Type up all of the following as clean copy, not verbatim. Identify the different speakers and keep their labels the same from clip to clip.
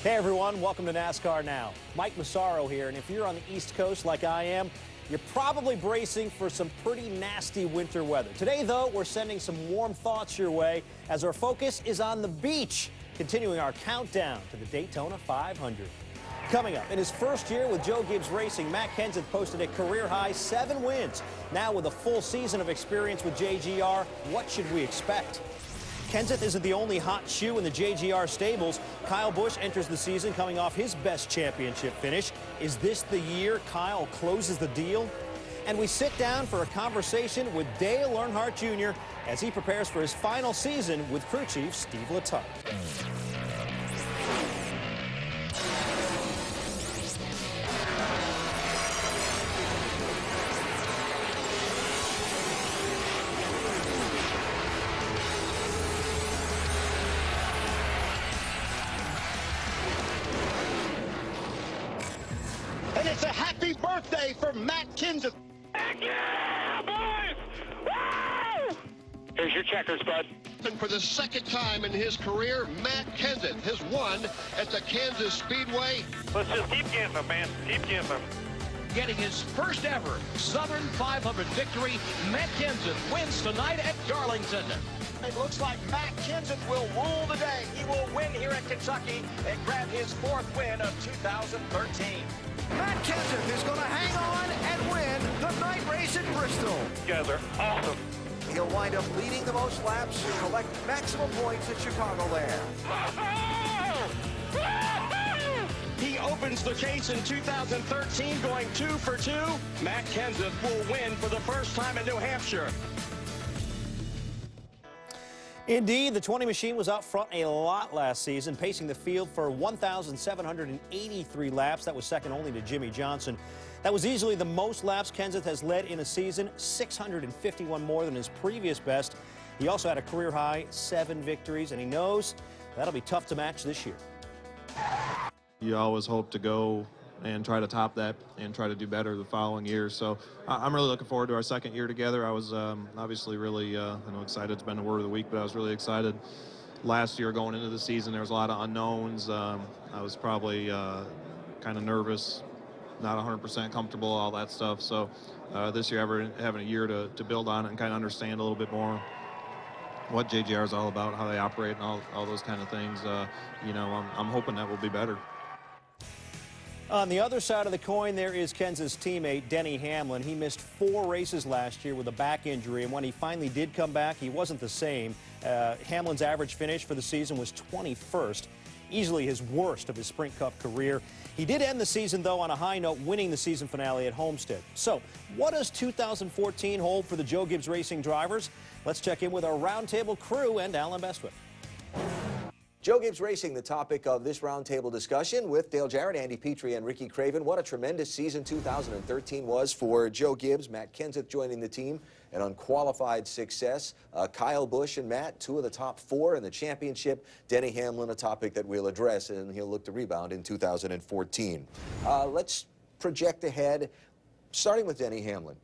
Speaker 1: Hey everyone, welcome to NASCAR Now. Mike Massaro here, and if you're on the East Coast like I am, you're probably bracing for some pretty nasty winter weather. Today, though, we're sending some warm thoughts your way as our focus is on the beach, continuing our countdown to the Daytona 500. Coming up, in his first year with Joe Gibbs Racing, Matt Kenseth posted a career-high 7 wins. Now with a full season of experience with JGR, what should we expect? Kenseth isn't the only hot shoe in the JGR stables. Kyle Busch enters the season coming off his best championship finish. Is this the year Kyle closes the deal? And we sit down for a conversation with Dale Earnhardt Jr. as he prepares for his final season with crew chief Steve Letarte.
Speaker 2: And it's a happy birthday for Matt Kenseth.
Speaker 3: Heck yeah, boys! Woo! Here's your checkers, bud.
Speaker 2: And for the second time in his career, Matt Kenseth has won at the Kansas Speedway.
Speaker 3: Let's just keep getting them, man. Keep getting them.
Speaker 4: Getting his first ever Southern 500 victory, Matt Kenseth wins tonight at Darlington.
Speaker 5: It looks like Matt Kenseth will rule today. He will win here at Kentucky and grab his 4th win of 2013.
Speaker 6: Matt Kenseth is going to hang on and win the night race at Bristol.
Speaker 3: You guys are awesome.
Speaker 6: He'll wind up leading the most laps, collect maximum points at Chicagoland.
Speaker 5: He opens the case in 2013, going 2 for 2. Matt Kenseth will win for the first time in New Hampshire.
Speaker 1: Indeed, the 20 machine was out front a lot last season, pacing the field for 1,783 laps. That was second only to Jimmy Johnson. That was easily the most laps Kenseth has led in a season, 651 more than his previous best. He also had a career-high 7 victories, and he knows that'll be tough to match this year.
Speaker 7: You always hope to go and try to top that and try to do better the following year. So I'm really looking forward to our second year together. I was obviously really excited. It's been the word of the week, but I was really excited last year going into the season. There was a lot of unknowns. I was probably kind of nervous, not 100% comfortable, all that stuff. So this year, having a year to build on it and kind of understand a little bit more what JGR is all about, how they operate, and all those kind of things, I'm hoping that will be better.
Speaker 1: On the other side of the coin, there is Kenseth's teammate, Denny Hamlin. He missed 4 races last year with a back injury, and when he finally did come back, he wasn't the same. Hamlin's average finish for the season was 21st, easily his worst of his Sprint Cup career. He did end the season, though, on a high note, winning the season finale at Homestead. So, what does 2014 hold for the Joe Gibbs Racing drivers? Let's check in with our roundtable crew and Alan Bestwick.
Speaker 8: Joe Gibbs Racing, the topic of this roundtable discussion with Dale Jarrett, Andy Petrie, and Ricky Craven. What a tremendous season 2013 was for Joe Gibbs. Matt Kenseth joining the team, an unqualified success. Kyle Busch and Matt, 2 of the top 4 in the championship. Denny Hamlin, a topic that we'll address, and he'll look to rebound in 2014. Let's project ahead, starting with Denny Hamlin.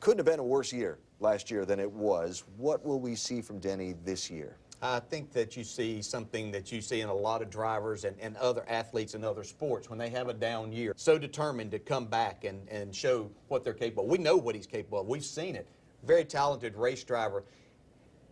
Speaker 8: Couldn't have been a worse year last year than it was. What will we see from Denny this year?
Speaker 9: I think that you see something that you see in a lot of drivers and other athletes in other sports when they have a down year. So determined to come back and show what they're capable of. We know what he's capable of. We've seen it. Very talented race driver.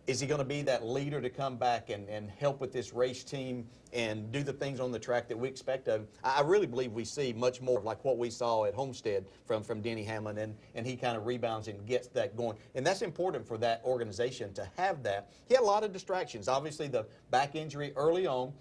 Speaker 9: Is he going to be that leader to come back and help with this race team and do the things on the track that we expect of him? I really believe we see much more like what we saw at Homestead from Denny Hamlin, and he kind of rebounds and gets that going. And that's important for that organization to have that. He had a lot of distractions. Obviously, the back injury early on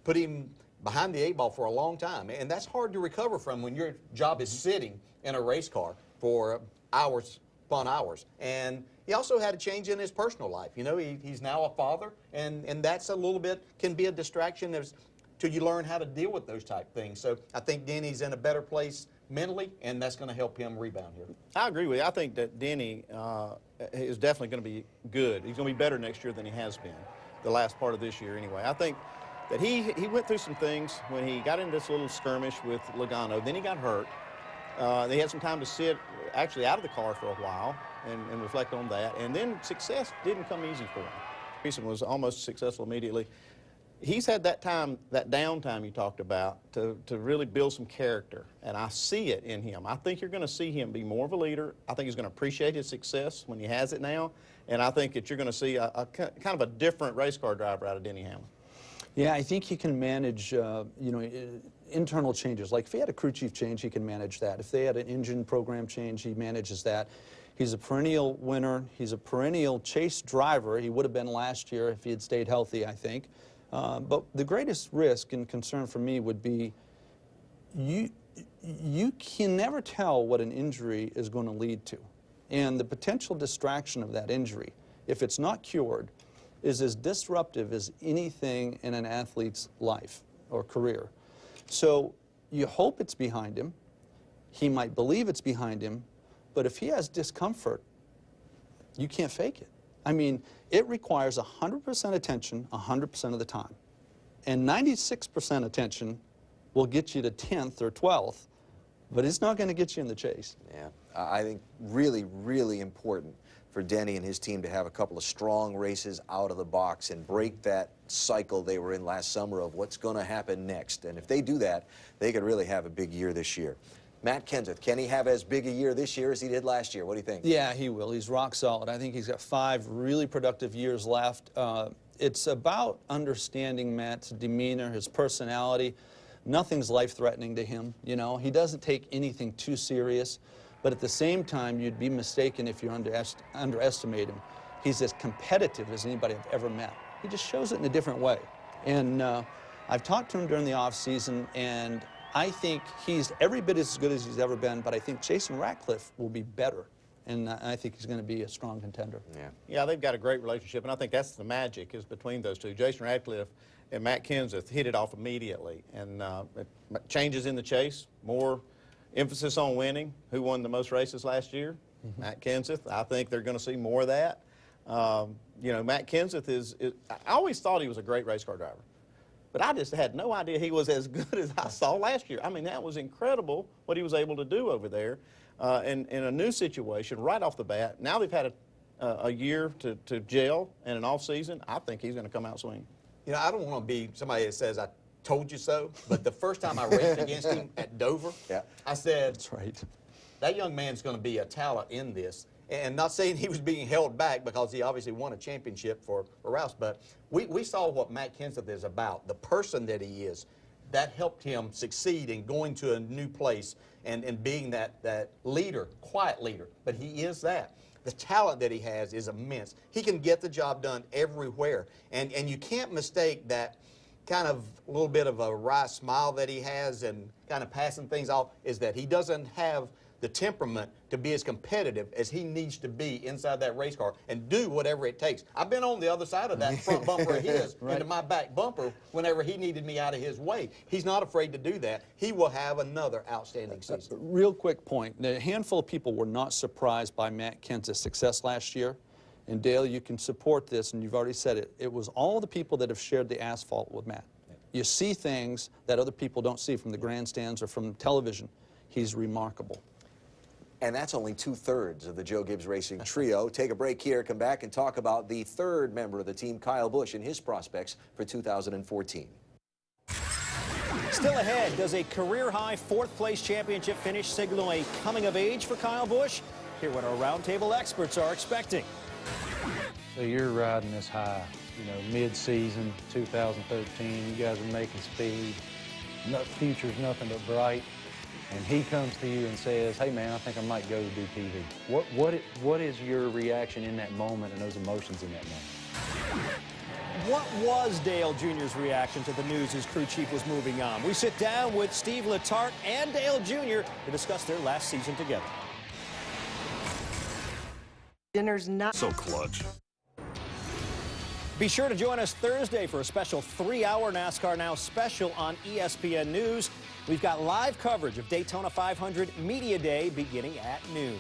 Speaker 9: put him behind the 8 ball for a long time, and that's hard to recover from when your job is sitting in a race car for hours upon hours. And he also had a change in his personal life. You know, he's now a father, and that's a little bit, can be a distraction till you learn how to deal with those type things. So I think Denny's in a better place mentally, and that's going to help him rebound here.
Speaker 10: I agree with you. I think that Denny is definitely going to be good. He's going to be better next year than he has been, the last part of this year anyway. I think that he went through some things when he got into this little skirmish with Logano. Then he got hurt. They had some time to sit actually out of the car for a while and reflect on that. And then success didn't come easy for him. He was almost successful immediately. he's had that time, that downtime you talked about, to really build some character, and I see it in him. I think you're going to see him be more of a leader. I think he's going to appreciate his success when he has it now, and I think that you're going to see a kind of a different race car driver out of Denny Hamlin.
Speaker 11: Yeah, I think he can manage, internal changes. Like if he had a crew chief change, he can manage that. If they had an engine program change, he manages that. He's a perennial winner. He's a perennial chase driver. He would have been last year if he had stayed healthy, I think. But the greatest risk and concern for me would be you can never tell what an injury is going to lead to. And the potential distraction of that injury, if it's not cured, is as disruptive as anything in an athlete's life or career. So you hope it's behind him. He might believe it's behind him, but if he has discomfort, you can't fake it. I mean, it requires 100% attention 100% of the time. And 96% attention will get you to 10th or 12th, but it's not going to get you in the chase.
Speaker 8: Yeah, I think really, really important for Denny and his team to have a couple of strong races out of the box and break that cycle they were in last summer of what's going to happen next. And if they do that, they could really have a big year this year. Matt Kenseth, can he have as big a year this year as he did last year? What do you think?
Speaker 11: Yeah, he will. He's rock solid. I think he's got 5 really productive years left. It's about understanding Matt's demeanor, his personality. Nothing's life-threatening to him, you know. He doesn't take anything too serious. But at the same time, you'd be mistaken if you underestimate him. He's as competitive as anybody I've ever met. He just shows it in a different way. And I've talked to him during the off-season, and I think he's every bit as good as he's ever been, but I think Jason Ratcliffe will be better. And I think he's going to be a strong contender.
Speaker 10: Yeah, they've got a great relationship, and I think that's the magic is between those two. Jason Ratcliffe and Matt Kenseth hit it off immediately. And changes in the chase, more emphasis on winning. Who won the most races last year? Matt Kenseth. I think they're going to see more of that. You know, Matt Kenseth is I always thought he was a great race car driver, but I just had no idea he was as good as I saw last year. I mean, that was incredible what he was able to do over there in a new situation right off the bat. Now they've had a year to gel and an off season. I think he's going to come out swinging.
Speaker 9: You know, I don't want to be somebody that says I told you so, but the first time I raced against him at Dover, I said,
Speaker 11: that's right.
Speaker 9: That young man's going to be a talent in this. And not saying he was being held back because he obviously won a championship for Rouse, but we saw what Matt Kenseth is about, the person that he is. That helped him succeed in going to a new place and being that leader, quiet leader, but he is that. The talent that he has is immense. He can get the job done everywhere, and you can't mistake that kind of a little bit of a wry smile that he has and kind of passing things off is that he doesn't have the temperament to be as competitive as he needs to be inside that race car and do whatever it takes. I've been on the other side of that front bumper of his into my back bumper whenever he needed me out of his way. He's not afraid to do that. He will have another outstanding season.
Speaker 11: Real quick point. A handful of people were not surprised by Matt Kenseth's success last year. And Dale, you can support this, and you've already said it. It was all the people that have shared the asphalt with Matt. You see things that other people don't see from the grandstands or from television. He's remarkable.
Speaker 8: And that's only 2/3 of the Joe Gibbs Racing trio. Take a break here, come back and talk about the 3rd member of the team, Kyle Busch, and his prospects for 2014.
Speaker 1: Still ahead, does a career-high 4th-place championship finish signal a coming of age for Kyle Busch? Hear what our roundtable experts are expecting.
Speaker 12: So you're riding this high, you know, mid-season 2013. You guys are making speed. No, future's nothing but bright. And he comes to you and says, hey, man, I think I might go do TV. What is your reaction in that moment and those emotions in that moment?
Speaker 1: What was Dale Jr.'s reaction to the news his crew chief was moving on? We sit down with Steve Letarte and Dale Jr. to discuss their last season together.
Speaker 13: Dinner's not
Speaker 14: so clutch.
Speaker 1: Be sure to join us Thursday for a special 3-hour NASCAR Now special on ESPN News. We've got live coverage of Daytona 500 Media Day beginning at noon.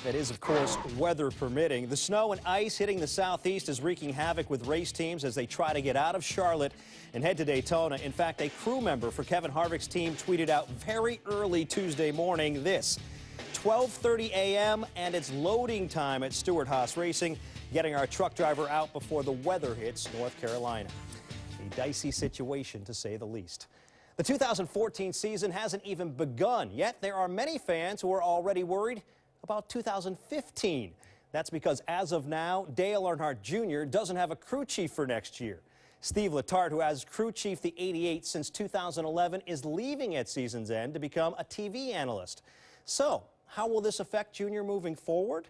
Speaker 1: That is, of course, weather permitting. The snow and ice hitting the southeast is wreaking havoc with race teams as they try to get out of Charlotte and head to Daytona. In fact, a crew member for Kevin Harvick's team tweeted out very early Tuesday morning this: 12:30 a.m. and it's loading time at Stewart-Haas Racing, getting our truck driver out before the weather hits North Carolina. A dicey situation, to say the least. The 2014 season hasn't even begun, yet there are many fans who are already worried about 2015. That's because as of now, Dale Earnhardt Jr. doesn't have a crew chief for next year. Steve Letarte, who has crew chief the 88 since 2011, is leaving at season's end to become a TV analyst. So, how will this affect Jr. moving forward?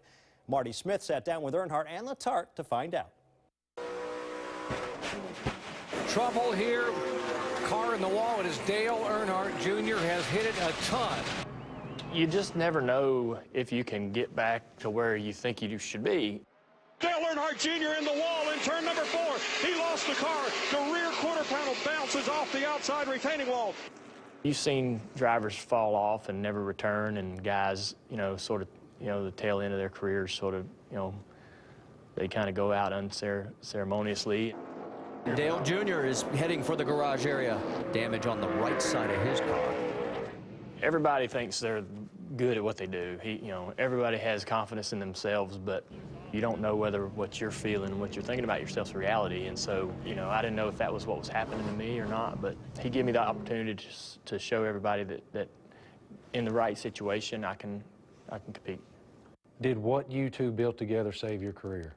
Speaker 1: Marty Smith sat down with Earnhardt and Letarte to find out.
Speaker 4: Trouble here. Car in the wall. It is Dale Earnhardt Jr. has hit it a ton.
Speaker 14: You just never know if you can get back to where you think you should be.
Speaker 5: Dale Earnhardt Jr. in the wall in turn number 4. He lost the car. The rear quarter panel bounces off the outside retaining wall.
Speaker 14: You've seen drivers fall off and never return, and guys, sort of, the tail end of their careers sort of, they kind of go out unceremoniously.
Speaker 15: Dale Jr. is heading for the garage area. Damage on the right side of his car.
Speaker 14: Everybody thinks they're good at what they do. Everybody has confidence in themselves, but you don't know whether what you're feeling, what you're thinking about yourself's reality. And so, I didn't know if that was what was happening to me or not, but he gave me the opportunity to show everybody that in the right situation, I can compete.
Speaker 12: Did what you two built together save your career?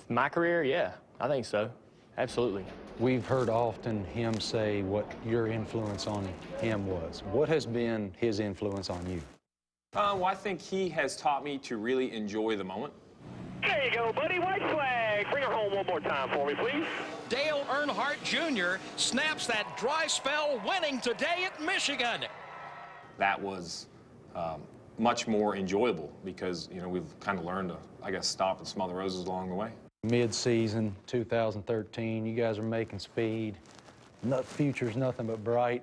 Speaker 14: My career, yeah, I think so. Absolutely.
Speaker 12: We've heard often him say what your influence on him was. What has been his influence on you?
Speaker 16: Well, I think he has taught me to really enjoy the moment.
Speaker 3: There you go, buddy. White flag. Bring her home one more time for me, please.
Speaker 4: Dale Earnhardt Jr. snaps that dry spell, winning today at Michigan.
Speaker 16: That was much more enjoyable because, we've kind of learned to, I guess, stop and smell the roses along the way.
Speaker 12: Mid-season 2013, you guys are making speed. Future's nothing but bright.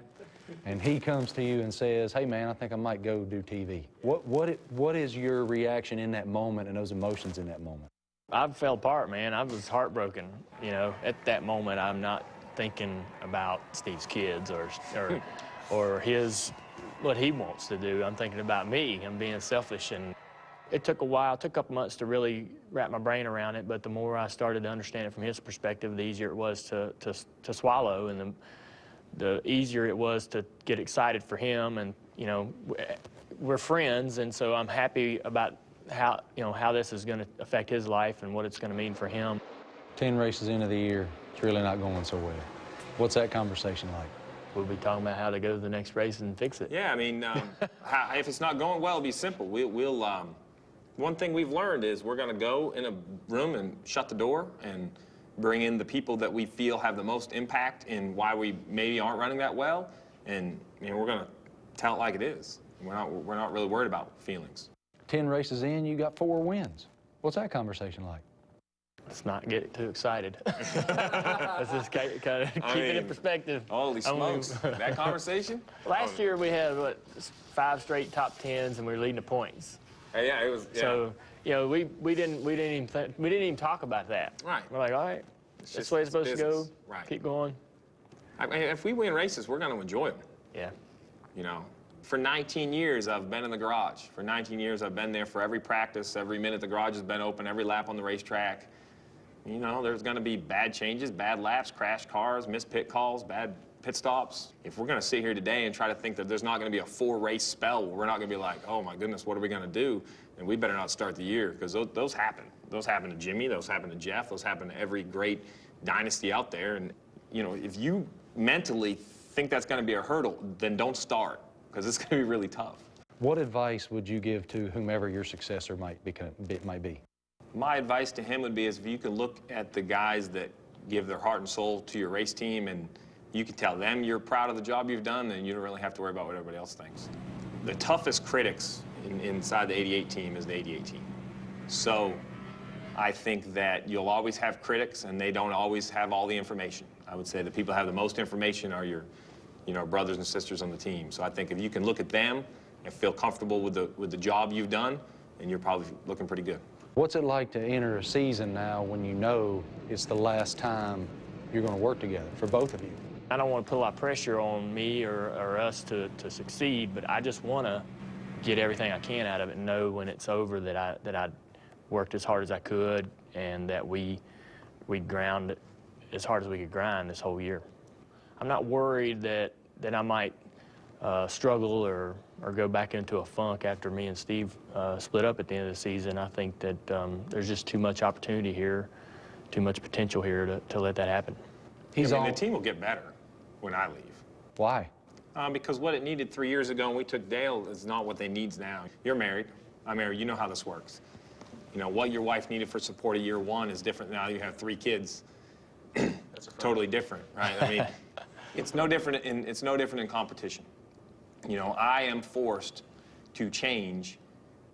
Speaker 12: And he comes to you and says, hey, man, I think I might go do TV. What is your reaction in that moment and those emotions in that moment?
Speaker 14: I fell apart, man. I was heartbroken. At that moment, I'm not thinking about Steve's kids or his, what he wants to do. I'm thinking about me. I'm being selfish. And it took a while, it took a couple months to really wrap my brain around it, but the more I started to understand it from his perspective, the easier it was to swallow, and the easier it was to get excited for him. And, we're friends, and so I'm happy about how this is going to affect his life and what it's going to mean for him.
Speaker 12: 10 races into the year, it's really not going so well. What's that conversation like?
Speaker 14: We'll be talking about how to go to the next race and fix it.
Speaker 16: Yeah, I mean, if it's not going well, it'll be simple. One thing we've learned is we're going to go in a room and shut the door and bring in the people that we feel have the most impact in why we maybe aren't running that well, and we're going to tell it like it is. We're not really worried about feelings.
Speaker 12: 10 races in, you got 4 wins. What's that conversation like?
Speaker 14: Let's not get too excited. Let's just kind of keep it in perspective.
Speaker 16: Holy smokes, that conversation?
Speaker 14: Last year we had, 5 straight top 10s, and we were leading the points.
Speaker 16: Yeah, it was. Yeah.
Speaker 14: So, we didn't even talk about that.
Speaker 16: Right.
Speaker 14: We're like, all right, that's the way it's supposed to go.
Speaker 16: Right.
Speaker 14: Keep going.
Speaker 16: I mean, if we win races, we're going to enjoy them.
Speaker 14: Yeah.
Speaker 16: For 19 years, I've been in the garage. For 19 years, I've been there for every practice, every minute the garage has been open, every lap on the racetrack. There's going to be bad changes, bad laps, crashed cars, missed pit calls, bad pit stops. If we're going to sit here today and try to think that there's not going to be a 4-race spell where we're not going to be like, oh my goodness, what are we going to do? And we better not start the year, because those happen. Those happen to Jimmy, those happen to Jeff, those happen to every great dynasty out there. And, if you mentally think that's going to be a hurdle, then don't start, because it's going to be really tough.
Speaker 12: What advice would you give to whomever your successor might be?
Speaker 16: My advice to him would be is if you can look at the guys that give their heart and soul to your race team and you can tell them you're proud of the job you've done, then you don't really have to worry about what everybody else thinks. The toughest critics inside the 88 team is the 88 team. So I think that you'll always have critics, and they don't always have all the information. I would say the people who have the most information are your brothers and sisters on the team. So I think if you can look at them and feel comfortable with the job you've done, then you're probably looking pretty good.
Speaker 12: What's it like to enter a season now when you know it's the last time you're going to work together for both of you?
Speaker 14: I don't want to put a lot of pressure on me or us to succeed, but I just want to get everything I can out of it and know when it's over that I worked as hard as I could and that we ground as hard as we could grind this whole year. I'm not worried that I might struggle or go back into a funk after me and Steve split up at the end of the season. I think that there's just too much opportunity here, too much potential here to let that happen.
Speaker 16: The team will get better when I leave.
Speaker 12: Why?
Speaker 16: Because what it needed 3 years ago when we took Dale is not what they needs now. You're married. I'm married. You know how this works. You know, what your wife needed for support of year one is different now. You have 3 kids. That's totally different, right? I mean, it's no different in competition. You know, I am forced to change.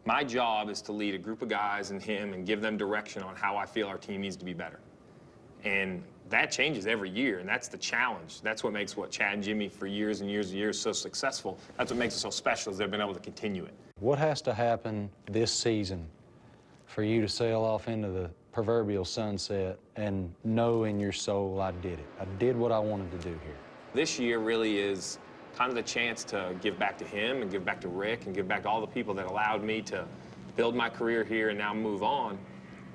Speaker 16: My job is to lead a group of guys and him and give them direction on how I feel our team needs to be better. And that changes every year, and that's the challenge. That's what makes Chad and Jimmy for years and years and years so successful. That's what makes it so special, is they've been able to continue it.
Speaker 12: What has to happen this season for you to sail off into the proverbial sunset and know in your soul, I did it. I did what I wanted to do here?
Speaker 16: This year really is kind of the chance to give back to him and give back to Rick and give back to all the people that allowed me to build my career here and now move on.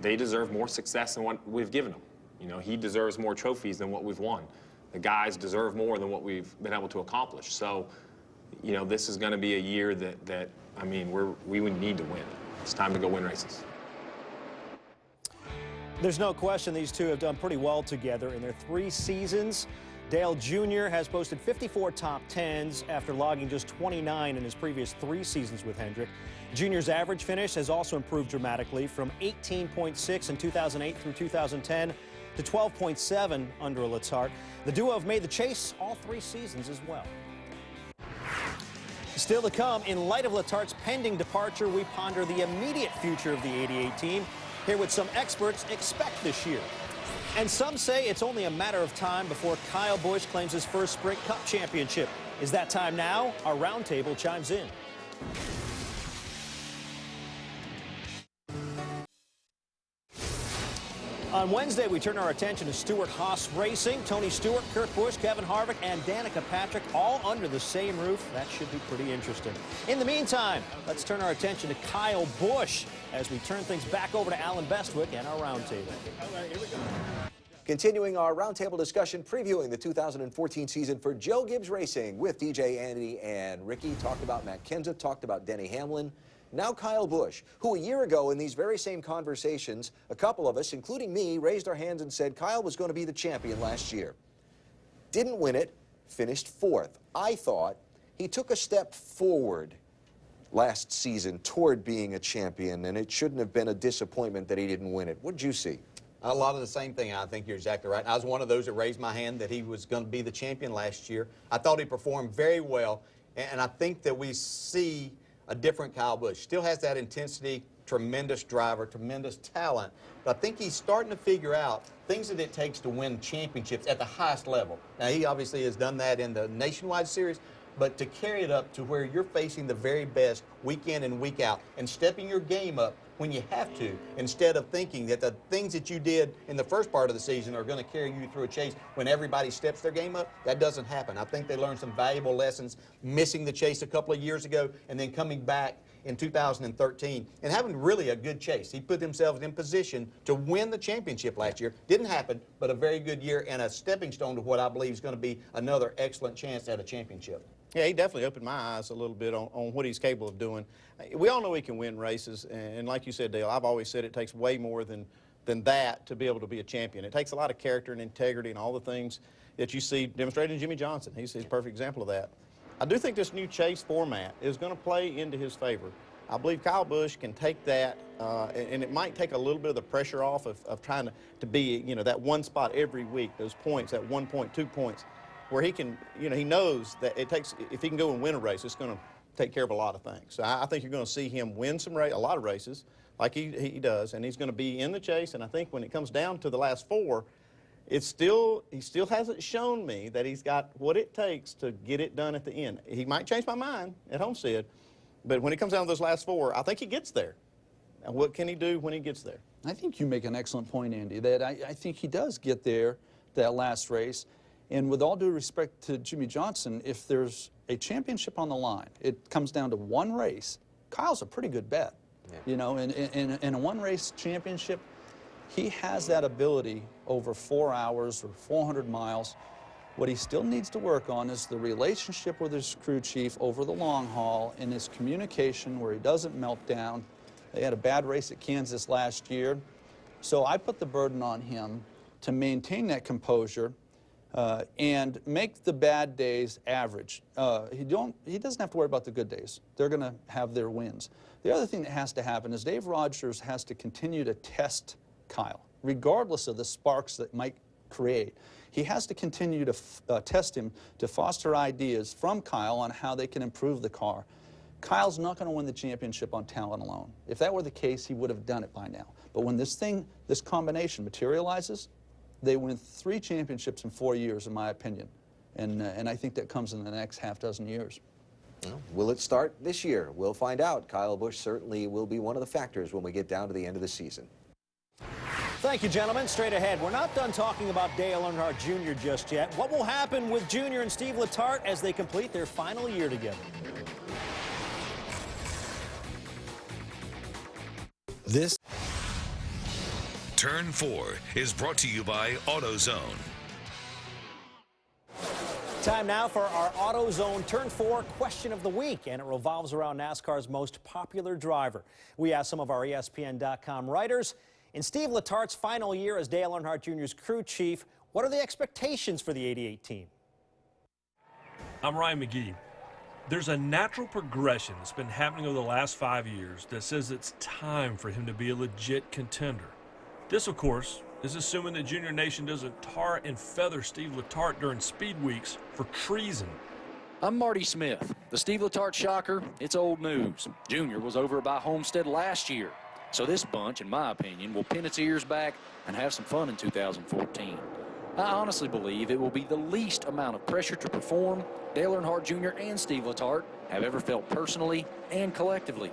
Speaker 16: They deserve more success than what we've given them. You know, he deserves more trophies than what we've won. The guys deserve more than what we've been able to accomplish. So, you know, this is going to be a year that I mean, we would need to win. It's time to go win races.
Speaker 1: There's no question these two have done pretty well together in their 3 seasons. Dale Jr. has posted 54 top 10s after logging just 29 in his previous 3 seasons with Hendrick. Jr.'s average finish has also improved dramatically from 18.6 in 2008 through 2010 to 12.7 under Letarte. The duo have made the chase all 3 seasons as well. Still to come, in light of Letarte's pending departure, we ponder the immediate future of the 88 team. Hear what some experts expect this year. And some say it's only a matter of time before Kyle Busch claims his first Sprint Cup championship. Is that time now? Our roundtable chimes in. On Wednesday, we turn our attention to Stewart-Haas Racing. Tony Stewart, Kurt Busch, Kevin Harvick, and Danica Patrick all under the same roof. That should be pretty interesting. In the meantime, let's turn our attention to Kyle Busch as we turn things back over to Alan Bestwick and our roundtable.
Speaker 8: All right, here we go. Continuing our roundtable discussion, previewing the 2014 season for Joe Gibbs Racing with DJ, Andy, and Ricky. Talked about Matt Kenseth, talked about Denny Hamlin. Now Kyle Busch, who a year ago in these very same conversations, a couple of us, including me, raised our hands and said Kyle was going to be the champion last year. Didn't win it, finished 4th. I thought he took a step forward last season toward being a champion, and it shouldn't have been a disappointment that he didn't win it. What did you see?
Speaker 9: A lot of the same thing. I think you're exactly right. I was one of those that raised my hand that he was going to be the champion last year. I thought he performed very well, and I think that we see a different Kyle Busch. Still has that intensity, tremendous driver, tremendous talent, but I think he's starting to figure out things that it takes to win championships at the highest level. Now, he obviously has done that in the Nationwide Series, but to carry it up to where you're facing the very best week in and week out and stepping your game up when you have to, instead of thinking that the things that you did in the first part of the season are going to carry you through a chase when everybody steps their game up, that doesn't happen. I think they learned some valuable lessons, missing the chase a couple of years ago and then coming back in 2013 and having really a good chase. He put themselves in position to win the championship last year. Didn't happen, but a very good year and a stepping stone to what I believe is going to be another excellent chance at a championship.
Speaker 10: Yeah, he definitely opened my eyes a little bit on what he's capable of doing. We all know he can win races, and like you said, Dale, I've always said it takes way more than that to be able to be a champion. It takes a lot of character and integrity and all the things that you see demonstrated in Jimmy Johnson. He's a perfect example of that. I do think this new chase format is going to play into his favor. I believe Kyle Busch can take that, and it might take a little bit of the pressure off of trying to be, you know, that one spot every week, those points, that 1 point, 2 points, where he can, you know, he knows that it takes, if he can go and win a race, it's going to take care of a lot of things. So I think you're going to see him win a lot of races, like he does, and he's going to be in the chase. And I think when it comes down to the last 4, he still hasn't shown me that he's got what it takes to get it done at the end. He might change my mind at Homestead, but when it comes down to those last 4, I think he gets there. And what can he do when he gets there?
Speaker 11: I think you make an excellent point, Andy, that I think he does get there, that last race. And with all due respect to Jimmy Johnson, if there's a championship on the line, it comes down to one race, Kyle's a pretty good bet. Yeah. You know, in a one-race championship, He has that ability over 4 hours or 400 miles. What he still needs to work on is the relationship with his crew chief over the long haul and his communication where he doesn't melt down. They had a bad race at Kansas last year. So I put the burden on him to maintain that composure and make the bad days average. He doesn't have to worry about the good days. They're going to have their wins. The other thing that has to happen is Dave Rogers has to continue to test Kyle, regardless of the sparks that might create. He has to continue to test him to foster ideas from Kyle on how they can improve the car. Kyle's not going to win the championship on talent alone. If that were the case, he would have done it by now. But when this combination materializes, they win 3 championships in 4 years, in my opinion. And I think that comes in the next half dozen years.
Speaker 8: Well, will it start this year? We'll find out. Kyle Busch certainly will be one of the factors when we get down to the end of the season.
Speaker 1: Thank you, gentlemen. Straight ahead, we're not done talking about Dale Earnhardt Jr. just yet. What will happen with Jr. and Steve Letarte as they complete their final year together?
Speaker 17: This Turn 4 is brought to you by AutoZone.
Speaker 1: Time now for our AutoZone Turn 4 question of the week, and it revolves around NASCAR's most popular driver. We asked some of our ESPN.com writers, in Steve Letarte's final year as Dale Earnhardt Jr.'s crew chief, what are the expectations for the 88 team?
Speaker 18: I'm Ryan McGee. There's a natural progression that's been happening over the last 5 years that says it's time for him to be a legit contender. This, of course, is assuming that Junior Nation doesn't tar and feather Steve Letarte during speed weeks for treason.
Speaker 19: I'm Marty Smith. The Steve Letarte shocker, it's old news. Junior was over by Homestead last year. So this bunch, in my opinion, will pin its ears back and have some fun in 2014. I honestly believe it will be the least amount of pressure to perform Dale Earnhardt Jr. and Steve Letarte have ever felt personally and collectively.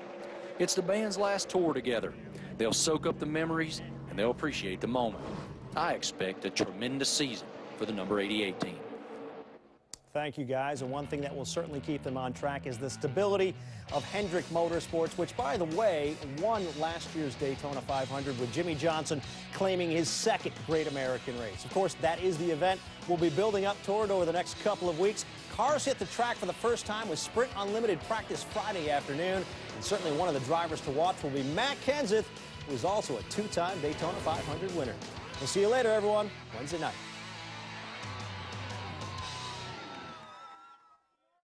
Speaker 19: It's the band's last tour together. They'll soak up the memories and they'll appreciate the moment. I expect a tremendous season for the number 88 team.
Speaker 1: Thank you, guys. And one thing that will certainly keep them on track is the stability of Hendrick Motorsports, which, by the way, won last year's Daytona 500 with Jimmy Johnson claiming his second Great American Race. Of course, that is the event we'll be building up toward over the next couple of weeks. Cars hit the track for the first time with Sprint Unlimited practice Friday afternoon. And certainly one of the drivers to watch will be Matt Kenseth, who is also a 2-time Daytona 500 winner. We'll see you later, everyone, Wednesday night.